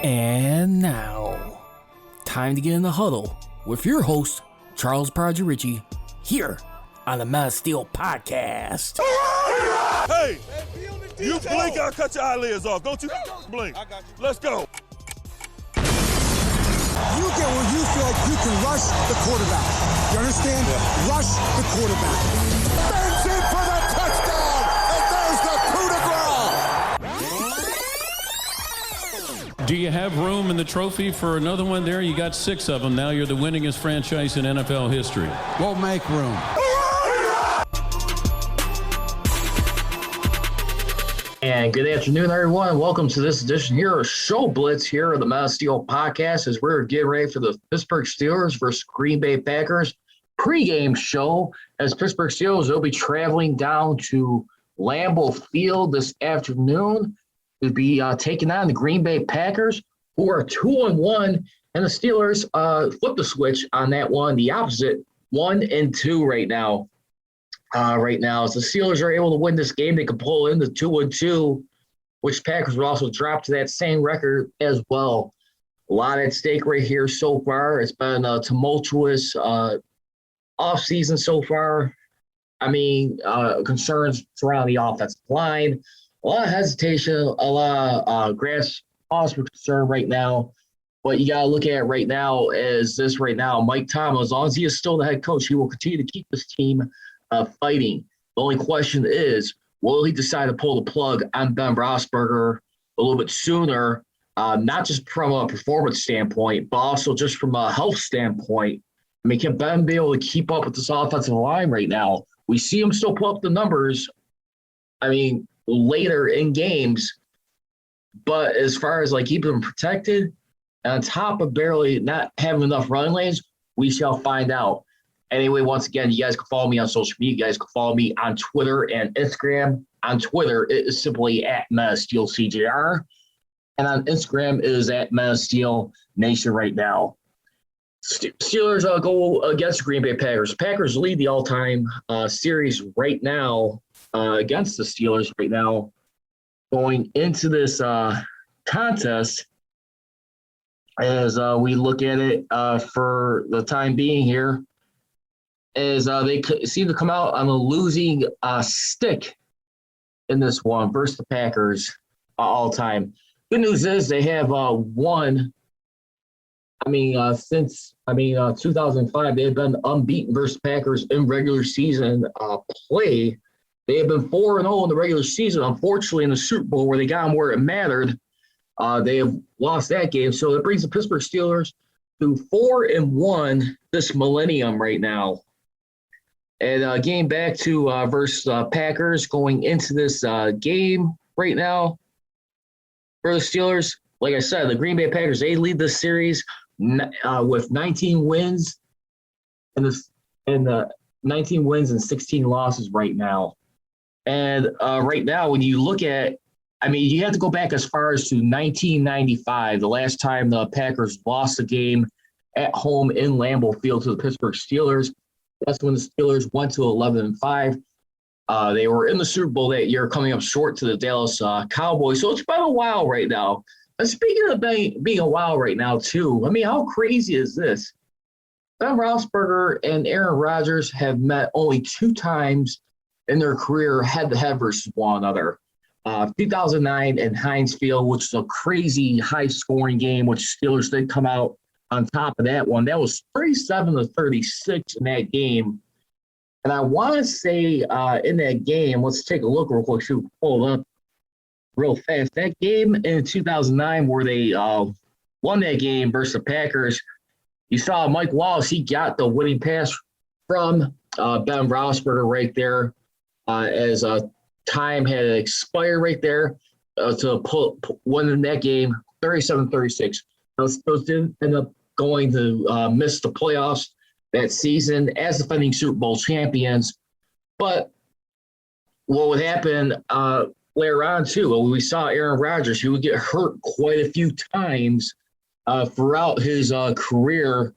And now, time to get in the huddle with your host, Charles Ritchie, here on the Mass Steel Podcast. Hey, you blink, I'll cut your eyelids off. Don't you blink. I got you. Let's go. You get where you feel like you can rush the quarterback. You understand? Yeah. Rush the quarterback. Bangs in for the touchdown, and there's the coup de grace. Do you have room in the trophy for another one there? You got 6 of them now. You're the winningest franchise in NFL history. We'll make room. And good afternoon, everyone. Welcome to this edition here of Show Blitz here of the Mass Steel Podcast as we're getting ready for the Pittsburgh Steelers versus Green Bay Packers pregame show. As Pittsburgh Steelers will be traveling down to Lambeau Field this afternoon to be taking on the Green Bay Packers, who are 2-1, and the Steelers flip the switch on that one, the opposite, 1-2 right now. Right now, as the Steelers are able to win this game, they can pull in the 2-2, which Packers would also drop to that same record as well. A lot at stake right here so far. It's been a tumultuous offseason so far. I mean, concerns surrounding the offensive line, a lot of hesitation, a lot of grass cause for concern right now. But you got to look at it right now as this right now. Mike Tomlin, as long as he is still the head coach, he will continue to keep this team fighting. The only question is, will he decide to pull the plug on Ben Roethlisberger a little bit sooner, not just from a performance standpoint, but also just from a health standpoint? I mean, can Ben be able to keep up with this offensive line right now? We see him still put up the numbers, I mean, later in games, but as far as like keeping them protected, and on top of barely not having enough running lanes, we shall find out. Anyway, once again, you guys can follow me on social media. You guys can follow me on Twitter and Instagram. On Twitter, it is simply at MassSteelCJR. And on Instagram, it is at MassSteelNation right now. Steelers go against the Green Bay Packers. Packers lead the all-time series right now against the Steelers right now. Going into this contest, as we look at it for the time being here, is they seem to come out on a losing stick in this one versus the Packers all time. Good news is they have won. Since 2005, they have been unbeaten versus Packers in regular season play. They have been 4-0 in the regular season. Unfortunately, in the Super Bowl where they got them where it mattered, they have lost that game. So it brings the Pittsburgh Steelers to 4-1 this millennium right now. And getting back to versus Packers going into this game right now for the Steelers, like I said, the Green Bay Packers, they lead this series with 19 wins and 19 wins and 16 losses right now. And right now, when you look at, you have to go back as far as to 1995, the last time the Packers lost a game at home in Lambeau Field to the Pittsburgh Steelers. That's when the Steelers went to 11-5. They were in the Super Bowl that year, coming up short to the Dallas Cowboys. So it's been a while right now. And speaking of being a while right now, too, how crazy is this? Ben Roethlisberger and Aaron Rodgers have met only 2 times in their career head-to-head versus one another. 2009 in Heinz Field, which is a crazy high-scoring game, which Steelers did come out on top of that one. That was 37-36 in that game. And I want to say in that game, let's take a look real quick. Shoot, pull it up real fast. That game in 2009 where they won that game versus the Packers, you saw Mike Wallace. He got the winning pass from Ben Roethlisberger right there as time had expired right there to win that game 37-36. Those didn't end up going to miss the playoffs that season as defending Super Bowl champions. But what would happen later on, too, we saw Aaron Rodgers. He would get hurt quite a few times throughout his career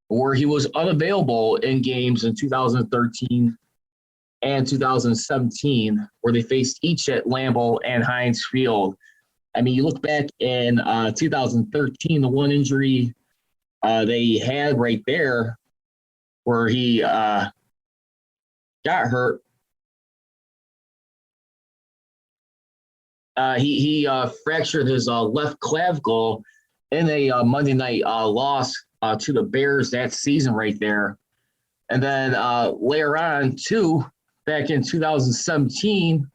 where he was unavailable in games in 2013 and 2017, where they faced each at Lambeau and Heinz Field. I mean, you look back in 2013, the one injury they had right there where he got hurt. He fractured his left clavicle in a Monday night loss to the Bears that season right there. And then later on, too, back in 2017,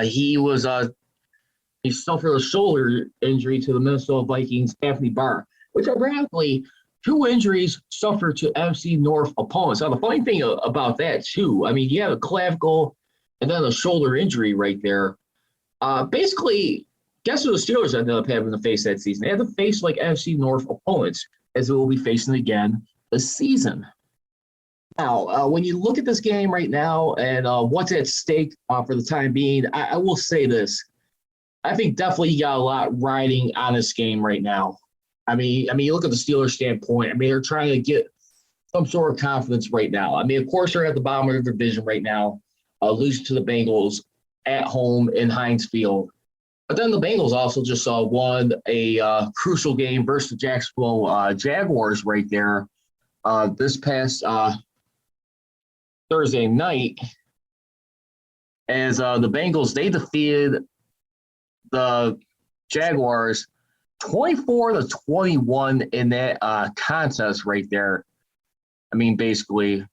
he suffered a shoulder injury to the Minnesota Vikings, Anthony Barr, which ironically, two injuries suffered to NFC North opponents. Now, the funny thing about that, too, I mean, you have a clavicle and then a shoulder injury right there. Basically, guess who the Steelers ended up having to face that season? They had to face like NFC North opponents, as they will be facing again this season. Now, when you look at this game right now and what's at stake for the time being, I will say this. I think definitely you got a lot riding on this game right now. I mean, you look at the Steelers standpoint. I mean, they're trying to get some sort of confidence right now. I mean, of course, they're at the bottom of the division right now, losing to the Bengals at home in Heinz Field. But then the Bengals also just won a crucial game versus the Jacksonville Jaguars right there this past Thursday night, as the Bengals, they defeated the Jaguars 24-21 in that contest right there. I mean, basically,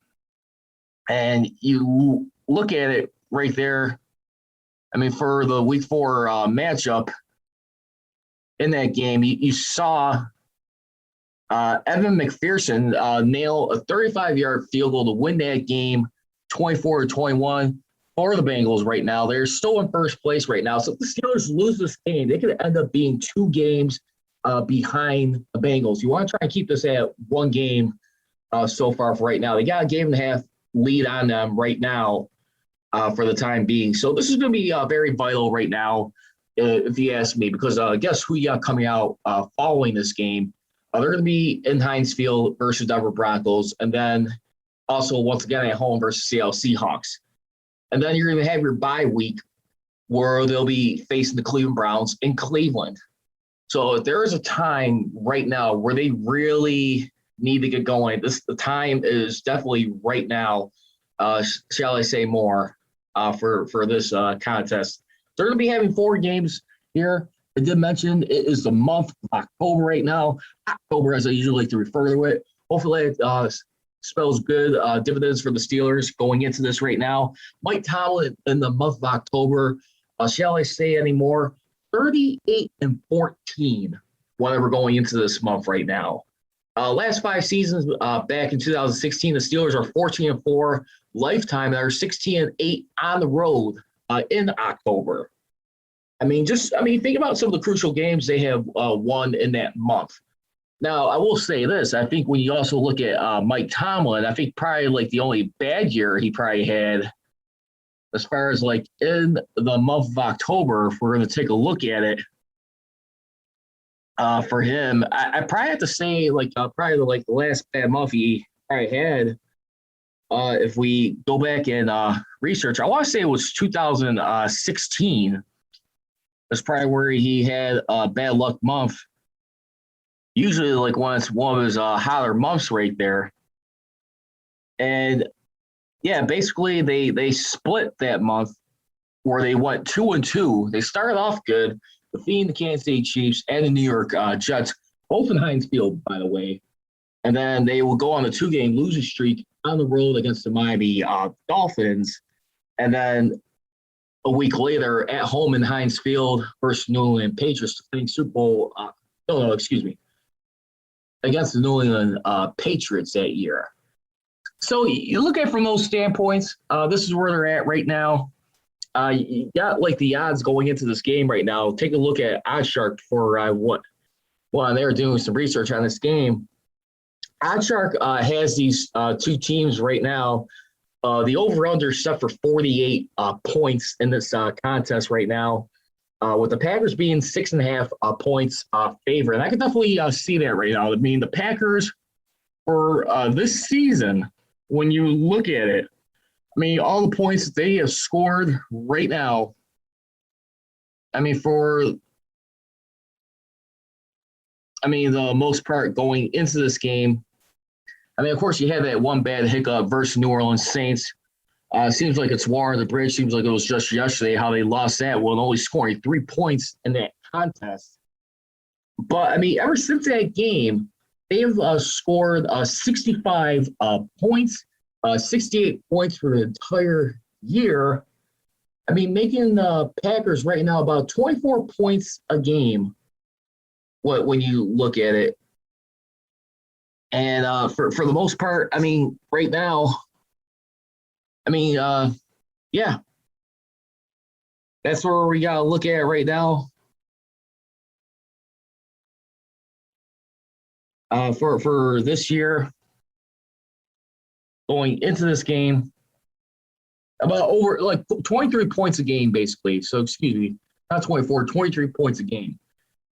and you look at it right there. I mean, for the Week 4 matchup in that game, you saw Evan McPherson nail a 35-yard field goal to win that game 24-21 for the Bengals right now. They're still in first place right now. So if the Steelers lose this game, they could end up being 2 games behind the Bengals. You want to try and keep this at 1 game so far for right now. They got a game and a half lead on them right now for the time being. So this is going to be very vital right now, if you ask me, because guess who you got coming out following this game? They're going to be in Heinz Field versus Denver Broncos, and then also once again at home versus Seattle Seahawks. And then you're going to have your bye week where they'll be facing the Cleveland Browns in Cleveland. So if there is a time right now where they really need to get going, the time is definitely right now, shall I say more, for this contest. They're going to be having 4 games here. I did mention it is the month of October right now. October, as I usually like to refer to it. Hopefully it spells good dividends for the Steelers going into this right now. Mike Tomlin in the month of October, shall I say anymore, 38-14 whenever going into this month right now. Last 5 seasons back in 2016, the Steelers are 14-4 lifetime. They're 16-8 on the road in October. I mean, think about some of the crucial games they have won in that month. Now, I will say this. I think when you also look at Mike Tomlin, I think probably like the only bad year he probably had as far as like in the month of October, if we're going to take a look at it for him, I probably have to say like probably like the last bad month he probably had, if we go back and research, I want to say it was 2016. That's probably where he had a bad luck month. Usually, like when it's one of his hotter months right there. And yeah, basically they split that month where they went 2-2. They started off good, defeating the Kansas City Chiefs and the New York Jets, both in Heinz Field, by the way. And then they will go on a 2-game losing streak on the road against the Miami Dolphins. And then a week later at home in Heinz Field versus New England Patriots, defending Super Bowl. Against the New England Patriots that year. So you look at it from those standpoints, this is where they're at right now. You got like the odds going into this game right now. Take a look at OddsShark for they're doing some research on this game. OddsShark has these 2 teams right now. The over-under set for 48 points in this contest right now, with the Packers being 6.5 points favorite. And I can definitely see that right now. I mean, the Packers for this season, when you look at it, I mean, all the points that they have scored right now I mean, the most part going into this game, I mean, of course, you had that one bad hiccup versus New Orleans Saints. Seems like it's water on the bridge. Seems like it was just yesterday how they lost that one, only scoring 3 points in that contest. But, I mean, ever since that game, they've scored 65 points, 68 points for the entire year. I mean, making the Packers right now about 24 points a game when you look at it. And for the most part, I mean, right now, I mean, yeah, that's where we got to look at right now. For this year, going into this game, about over like 23 points a game, basically. So, excuse me, not 24, 23 points a game.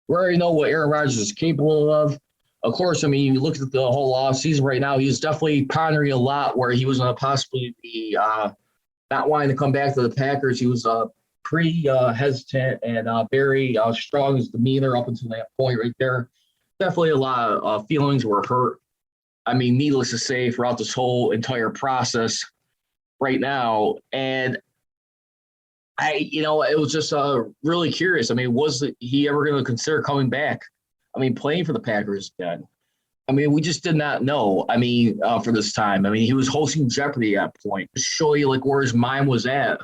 We already know what Aaron Rodgers is capable of. Of course, I mean, you look at the whole offseason right now, he's definitely pondering a lot where he was going to possibly be not wanting to come back to the Packers. He was pretty hesitant and very strong his demeanor up until that point right there. Definitely a lot of feelings were hurt. I mean, needless to say, throughout this whole entire process right now. And it was just really curious. I mean, was he ever going to consider coming back? I mean, playing for the Packers again. I mean, we just did not know. I mean, for this time. I mean, he was hosting Jeopardy at that point. To show you, like, where his mind was at.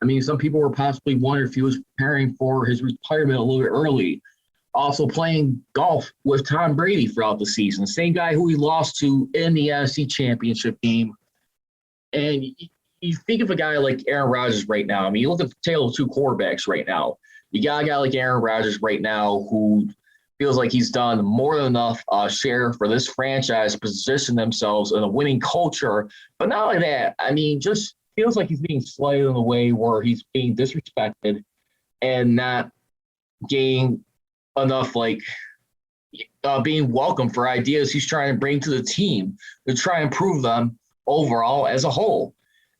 I mean, some people were possibly wondering if he was preparing for his retirement a little bit early. Also playing golf with Tom Brady throughout the season. Same guy who he lost to in the NFC Championship game. And you think of a guy like Aaron Rodgers right now. I mean, you look at the tale of two quarterbacks right now. You got a guy like Aaron Rodgers right now who feels like he's done more than enough share for this franchise, position themselves in a winning culture. But not only that, I mean, just feels like he's being slighted in a way where he's being disrespected and not getting enough, like, being welcome for ideas he's trying to bring to the team to try and improve them overall as a whole.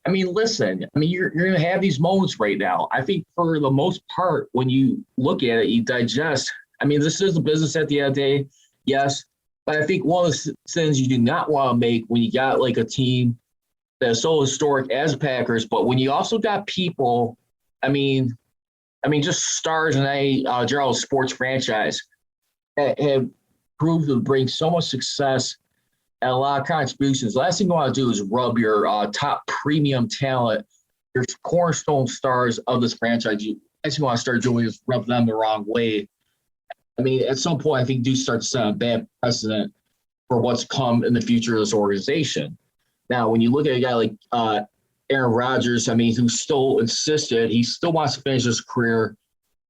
I mean, listen, I mean, you're going to have these moments right now. I think for the most part, when you look at it, you digest. I mean, this is a business at the end of the day, yes. But I think one of the things you do not want to make when you got like a team that's so historic as Packers, but when you also got people, I mean, just stars in a general sports franchise that have proved to bring so much success and a lot of contributions. The last thing you want to do is rub your top premium talent, your cornerstone stars of this franchise. Last thing you want to start doing is rub them the wrong way. I mean, at some point, I think do start to set a bad precedent for what's come in the future of this organization. Now, when you look at a guy like Aaron Rodgers, I mean, who still insisted, he still wants to finish his career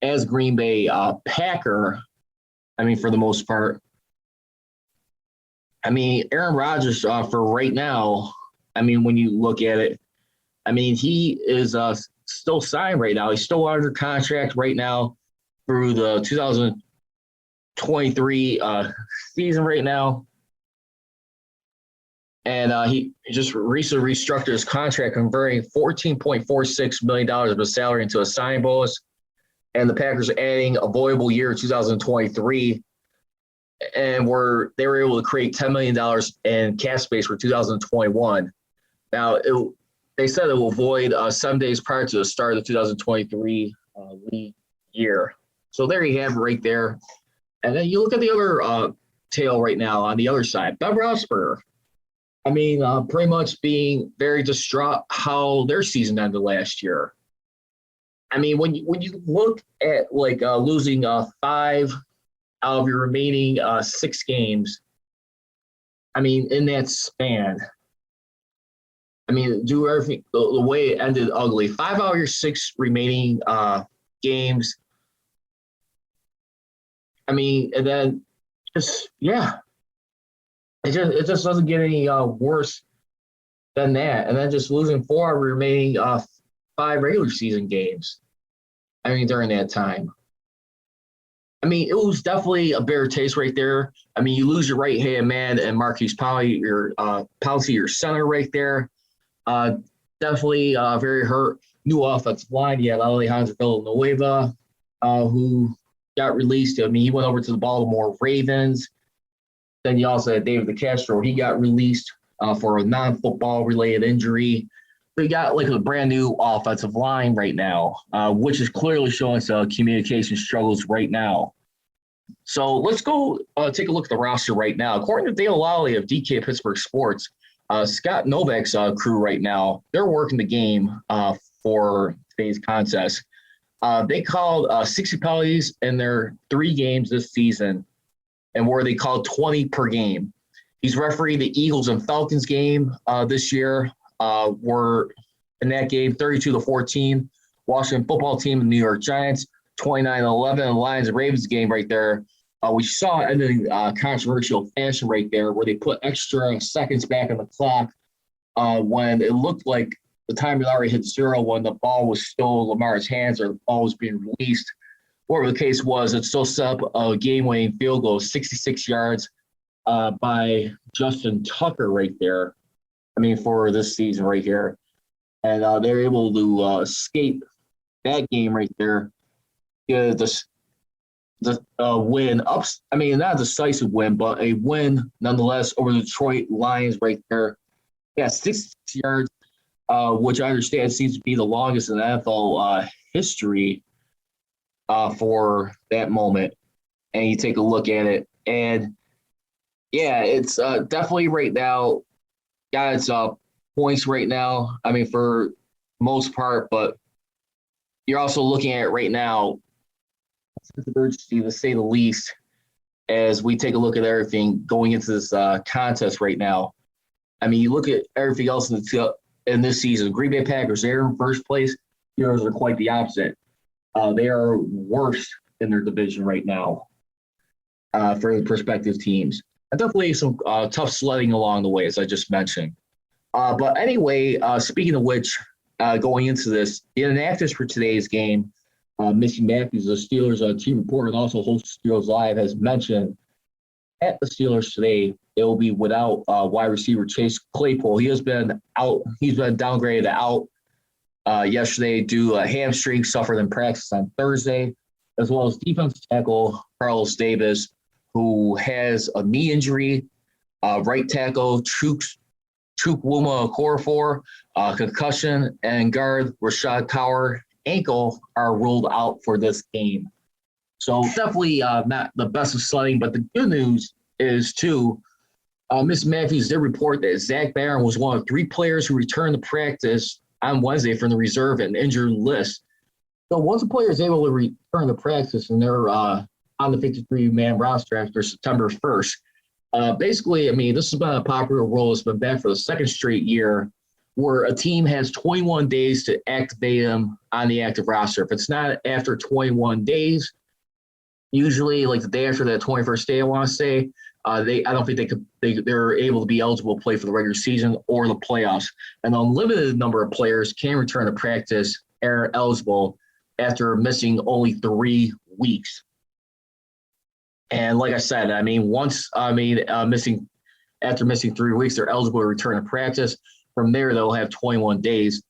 as Green Bay Packer, I mean, for the most part. I mean, Aaron Rodgers, for right now, I mean, when you look at it, I mean, he is still signed right now. He's still under contract right now through the 2023 season right now. And he just recently restructured his contract, converting $14.46 million of his salary into a signing bonus. And the Packers are adding a voidable year 2023. And they were able to create $10 million in cap space for 2021. Now, they said it will void 7 days prior to the start of the 2023 league year. So there you have it right there. And then you look at the other tail right now on the other side, Ben Roethlisberger. I mean, pretty much being very distraught how their season ended last year. I mean, when you look at like losing 5 out of your remaining 6 games, I mean, in that span, I mean, do everything the way it ended ugly. 5 out of your 6 remaining games. I mean, and then just, yeah. It just doesn't get any worse than that. And then just losing 4 of remaining 5 regular season games. I mean, during that time. I mean, it was definitely a bitter taste right there. I mean, you lose your right-hand man and Marquise Pouncey, your center right there. Definitely very hurt. New offensive line. You had Alejandro Villanueva. who got released. I mean, he went over to the Baltimore Ravens. Then you also had David DeCastro. He got released for a non-football related injury. We got like a brand new offensive line right now, which is clearly showing some communication struggles right now. So let's go take a look at the roster right now. According to Dale Lally of DK Pittsburgh Sports, Scott Novak's crew right now, they're working the game for today's contest. They called 60 penalties in their 3 games this season, and where they called 20 per game. He's refereed the Eagles and Falcons game this year. Were in that game 32-14. Washington football team and New York Giants 29-11. And Lions and Ravens game right there. We saw it in a controversial fashion right there where they put extra seconds back on the clock when it looked like the time had already hit 0 when the ball was still in Lamar's hands or the ball was being released. Whatever the case was, it still set up a game-winning field goal, 66 yards by Justin Tucker right there. I mean, for this season right here. And they're able to escape that game right there. Yeah, the win. I mean, not a decisive win, but a win nonetheless over the Detroit Lions right there. Yeah, 66 yards, which I understand seems to be the longest in NFL history for that moment. And you take a look at it. And, yeah, it's definitely right now got its points right now. I mean, for most part, but you're also looking at it right now, sense of urgency, to say the least, as we take a look at everything going into this contest right now. I mean, you look at everything else in this season. Green Bay Packers, they're in first place. Steelers are quite the opposite. They are worse in their division right now for the prospective teams. And definitely some tough sledding along the way, as I just mentioned. But anyway, speaking of which, going into this, the inactives for today's game, Missy Matthews, the Steelers team reporter and also host Steelers Live, has mentioned at the Steelers today, it will be without wide receiver Chase Claypool. He has been out. He's been downgraded to out yesterday due to a hamstring suffered in practice on Thursday, as well as defensive tackle Carlos Davis, who has a knee injury, right tackle Chukwuma Okorafor, concussion, and guard Rashad Tower ankle are ruled out for this game. So definitely not the best of sledding, but the good news is, too, Miss Matthews did report that Zach Barron was one of 3 players who returned to practice on Wednesday from the reserve and injured list. So once a player is able to return to practice and they're on the 53-man roster after September 1st, basically, I mean, this has been a popular rule. It's been back for the second straight year where a team has 21 days to activate them on the active roster. If it's not after 21 days, usually like the day after that 21st day, I want to say, I don't think they're able to be eligible to play for the regular season or the playoffs. An unlimited number of players can return to practice and are eligible after missing only 3 weeks. And like I said, I mean, after missing 3 weeks, they're eligible to return to practice. From there, they'll have 21 days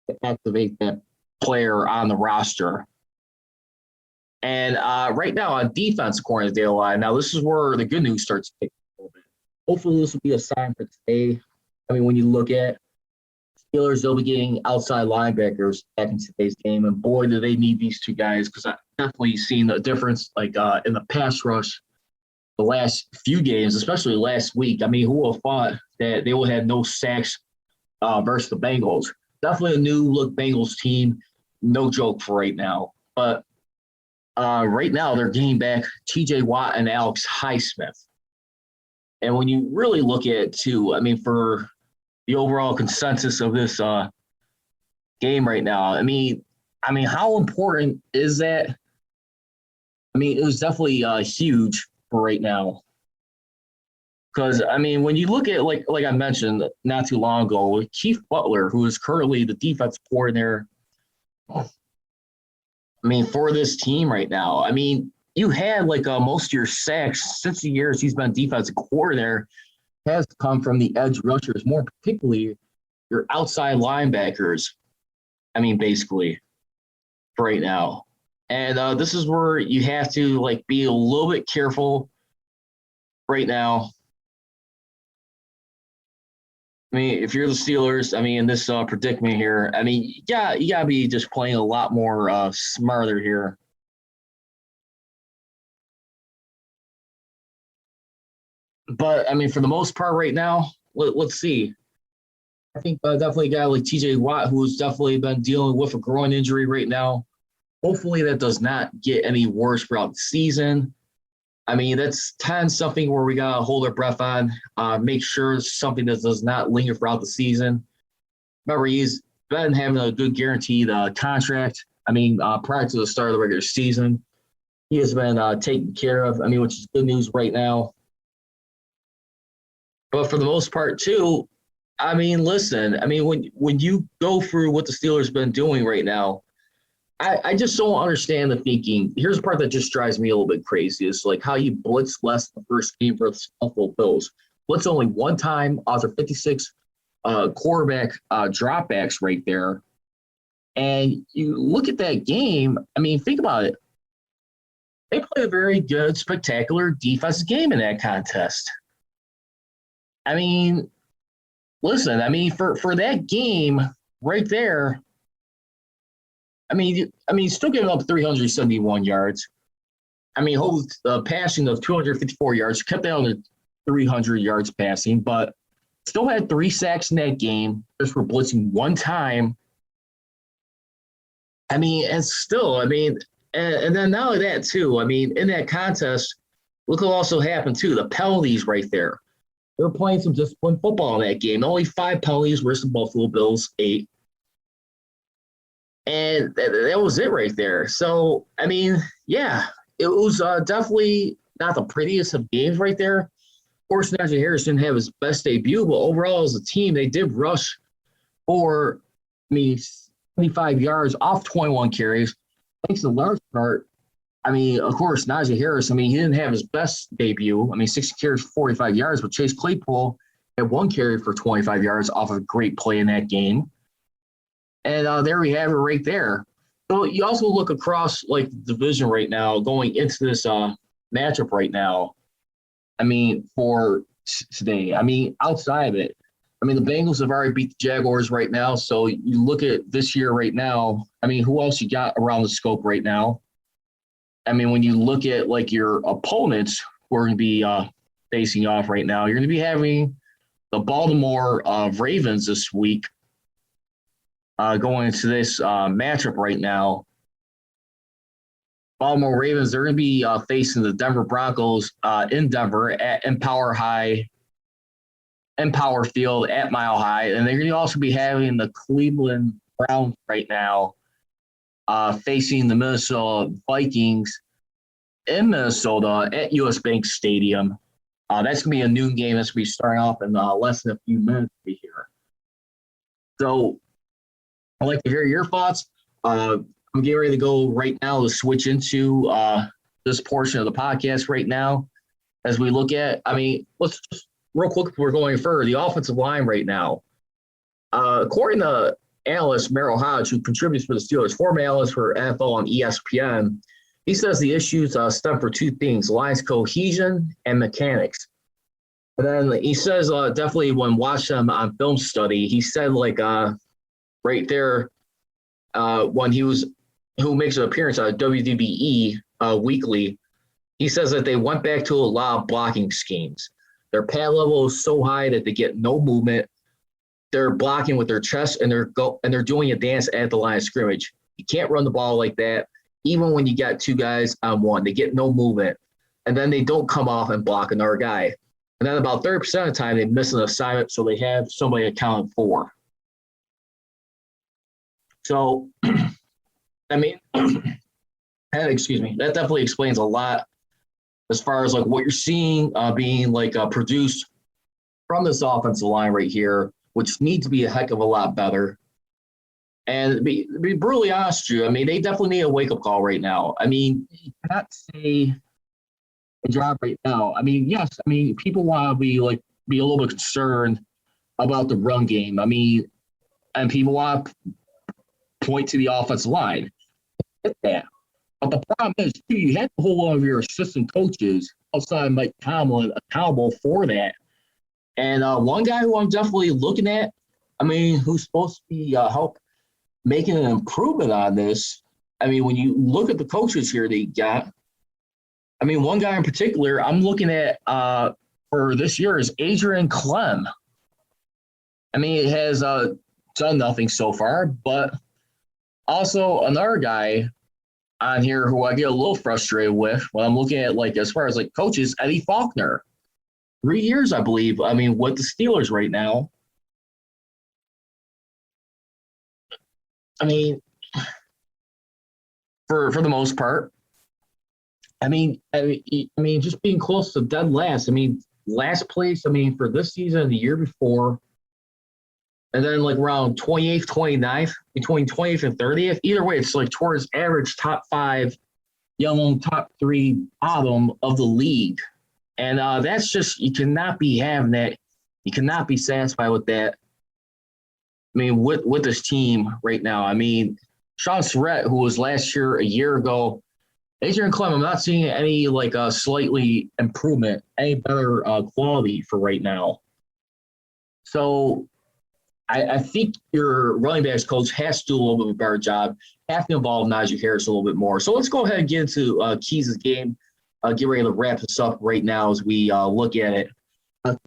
to activate that player on the roster. And right now on defense, according to Dale Line, now this is where the good news starts to take a little bit. Hopefully this will be a sign for today. I mean, when you look at Steelers, they'll be getting outside linebackers back in today's game. And boy, do they need these 2 guys, because I've definitely seen the difference like in the pass rush the last few games, especially last week. I mean, who would have thought that they would have no sacks versus the Bengals? Definitely a new look Bengals team. No joke for right now. But right now they're getting back TJ Watt and Alex Highsmith. And when you really look at it too, I mean, for the overall consensus of this game right now, I mean, how important is that? I mean, it was definitely huge for right now. Because, I mean, when you look at, like I mentioned not too long ago, Keith Butler, who is currently the defensive coordinator, I mean, for this team right now, I mean, you had like most of your sacks since the years he's been defensive coordinator has come from the edge rushers, more particularly your outside linebackers. I mean, basically, for right now. And this is where you have to like be a little bit careful right now. I mean, if you're the Steelers, I mean, in this predicament here, I mean, you gotta be just playing a lot more smarter here. But I mean, for the most part, right now, let's see. I think definitely a guy like T.J. Watt, who's definitely been dealing with a groin injury right now. Hopefully, that does not get any worse throughout the season. I mean, that's something where we gotta hold our breath on. Make sure something that does not linger throughout the season. Remember, he's been having a good guaranteed contract. I mean, prior to the start of the regular season, he has been taken care of. I mean, which is good news right now. But for the most part, too, I mean, listen, I mean, when you go through what the Steelers have been doing right now, I just don't understand the thinking. Here's the part that just drives me a little bit crazy is like how you blitz less the first game for the Buffalo Bills. Blitz only one time after 56 quarterback dropbacks right there. And you look at that game, I mean, think about it. They played a very good, spectacular defensive game in that contest. I mean, listen, I mean, for that game right there, I mean, still giving up 371 yards. I mean, whole passing of 254 yards, kept that under 300 yards passing, but still had 3 sacks in that game just for blitzing one time. I mean, and still, I mean, and then not only that, too, I mean, in that contest, look what also happened, too, the penalties right there. They were playing some disciplined football in that game. Only 5 penalties versus the Buffalo Bills, 8. And that was it right there. So, I mean, yeah, it was definitely not the prettiest of games right there. Of course, Najee Harris didn't have his best debut, but overall as a team, they did rush for, 75 yards off 21 carries. Thanks to large part, I mean, of course, Najee Harris, I mean, he didn't have his best debut. I mean, 60 carries for 45 yards, but Chase Claypool had 1 carry for 25 yards off of a great play in that game. And there we have it right there. So you also look across, like, the division right now, going into this matchup right now, I mean, for today. I mean, outside of it, I mean, the Bengals have already beat the Jaguars right now. So you look at this year right now, I mean, who else you got around the scope right now? I mean, when you look at, like, your opponents who are going to be facing off right now, you're going to be having the Baltimore Ravens this week going into this matchup right now. Baltimore Ravens, they're going to be facing the Denver Broncos in Denver at Empower Field at Mile High. And they're going to also be having the Cleveland Browns right now facing the Minnesota Vikings in Minnesota at US Bank Stadium. That's going to be a noon game. That's going to be starting off in less than a few minutes here. So I'd like to hear your thoughts. I'm getting ready to go right now to switch into this portion of the podcast right now as we look at, I mean, let's just real quick before we're going further, the offensive line right now. According to analyst Merrill Hodge, who contributes for the Steelers, former analyst for NFL on ESPN, he says the issues stem for 2 things, line's cohesion and mechanics. And then he says definitely when watching them on film study, he said like right there when who makes an appearance on WDBE weekly, he says that they went back to a lot of blocking schemes. Their pad level is so high that they get no movement. They're blocking with their chest and they're doing a dance at the line of scrimmage. You can't run the ball like that. Even when you got 2 guys on 1, they get no movement. And then they don't come off and block another guy. And then about 30% of the time, they miss an assignment, so they have somebody accounted for. So, I mean, excuse me, that definitely explains a lot as far as like what you're seeing being like produced from this offensive line right here, which needs to be a heck of a lot better. And to be brutally honest with you, I mean, they definitely need a wake-up call right now. I mean, you cannot say a job right now. I mean, yes, I mean, people want to be a little bit concerned about the run game. I mean, and people want to point to the offensive line. Get that. But the problem is, too, you have to hold one of your assistant coaches outside Mike Tomlin accountable for that. And one guy who I'm definitely looking at, who's supposed to be help making an improvement on this. When you look at the coaches here they got, one guy in particular I'm looking at for this year is Adrian Clem. It has done nothing so far, but also another guy on here who I get a little frustrated with when I'm looking at, as far as coaches, Eddie Faulkner. 3 years, I believe, with the Steelers right now. For the most part, just being close to dead last. Last place, for this season and the year before, and then around 28th, 29th, between 20th and 30th. Either way, it's towards average top 5, top 3 bottom of the league. And that's just, you cannot be having that. You cannot be satisfied with that. With this team right now. Sean Surratt, who was last year, a year ago, Adrian Clem, I'm not seeing any slightly improvement, any better quality for right now. So I think your running backs coach has to do a little bit of a better job, have to involve Najee Harris a little bit more. So let's go ahead and get into Keys' game. Get ready to wrap this up right now as we look at it.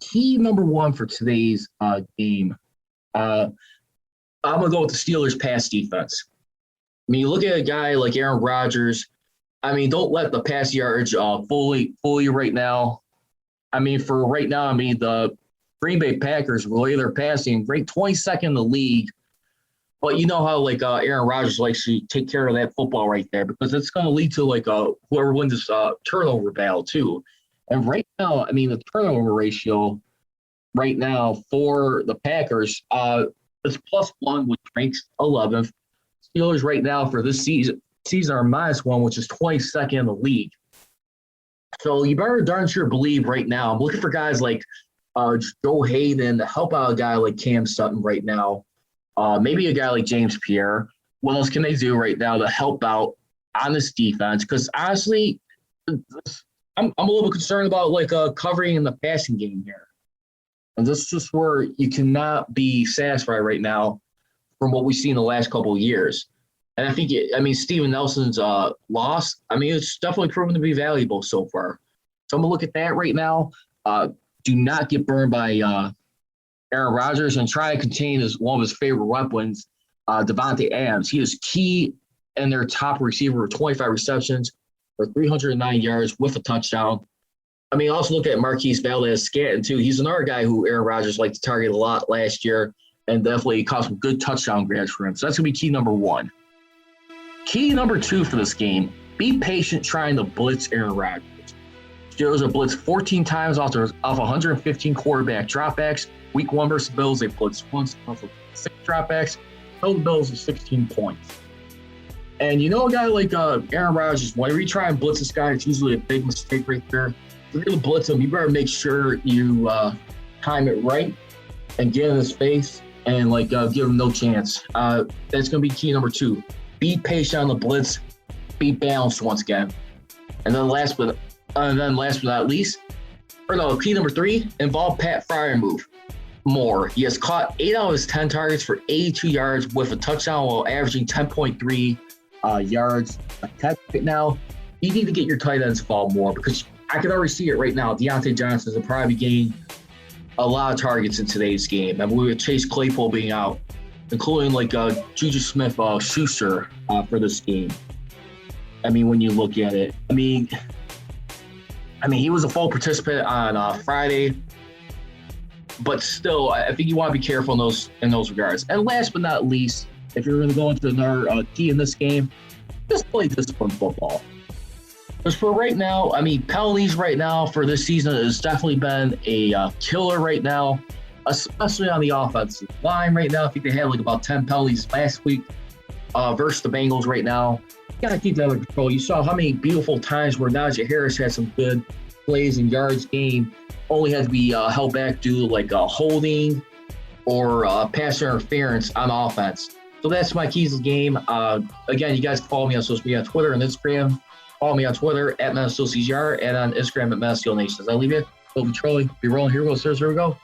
Key number 1 for today's game. I'm going to go with the Steelers' pass defense. You look at a guy like Aaron Rodgers. Don't let the pass yardage fully right now. For right now, the Green Bay Packers, relay their passing, ranked 22nd in the league. But you know how Aaron Rodgers likes to take care of that football right there, because it's going to lead to whoever wins this turnover battle too. And right now, the turnover ratio right now for the Packers is +1, which ranks 11th. Steelers right now for this season are -1, which is 22nd in the league. So you better darn sure believe right now. I'm looking for guys like Joe Hayden to help out a guy like Cam Sutton right now. Maybe a guy like James Pierre. What else can they do right now to help out on this defense? Because honestly, I'm a little bit concerned about covering in the passing game here. And this is just where you cannot be satisfied right now from what we've seen the last couple of years. And I think, Steven Nelson's loss, it's definitely proven to be valuable so far. So I'm going to look at that right now. Do not get burned by Aaron Rodgers and try to contain one of his favorite weapons, Devontae Adams. He is key in their top receiver with 25 receptions for 309 yards with a touchdown. Also look at Marquise Valdez-Scantling, too. He's another guy who Aaron Rodgers liked to target a lot last year and definitely caught some good touchdown grabs for him. So that's going to be key number 1. Key number 2 for this game, be patient trying to blitz Aaron Rodgers. Steelers are blitzed 14 times off 115 quarterback dropbacks. Week 1 versus Bills, they blitzed once off of 6 dropbacks. Held the Bills to 16 points. And a guy like Aaron Rodgers, whenever you try and blitz this guy, it's usually a big mistake right there. If you're going to blitz him, you better make sure you time it right and get in his face and give him no chance. That's going to be key number 2. Be patient on the blitz. Be balanced once again. And then last but not least, key number 3, involve Pat Freiermuth more. He has caught 8 out of his 10 targets for 82 yards with a touchdown while averaging 10.3 yards a catch right now. You need to get your tight ends involved more, because I can already see it right now. Deontay Johnson will probably gain a lot of targets in today's game. With Chase Claypool being out, including Juju Smith-Schuster for this game. When you look at it, he was a full participant on Friday, but still, I think you want to be careful in those regards. And last but not least, if you're going to go into another key in this game, just play disciplined football. Because for right now, penalties right now for this season has definitely been a killer right now, especially on the offensive line right now. I think they had about 10 penalties last week versus the Bengals right now. You got to keep that under control. You saw how many beautiful times where Najee Harris had some good plays and yards gained, only had to be held back due to holding or pass interference on offense. So that's my keys to the game. Again, you guys can follow me on social media on Twitter and Instagram. Follow me on Twitter at MassSteelCGR and on Instagram at MassSteelNation. As I leave you, Kobe Charlie, be rolling. Here we go, sirs. Here we go.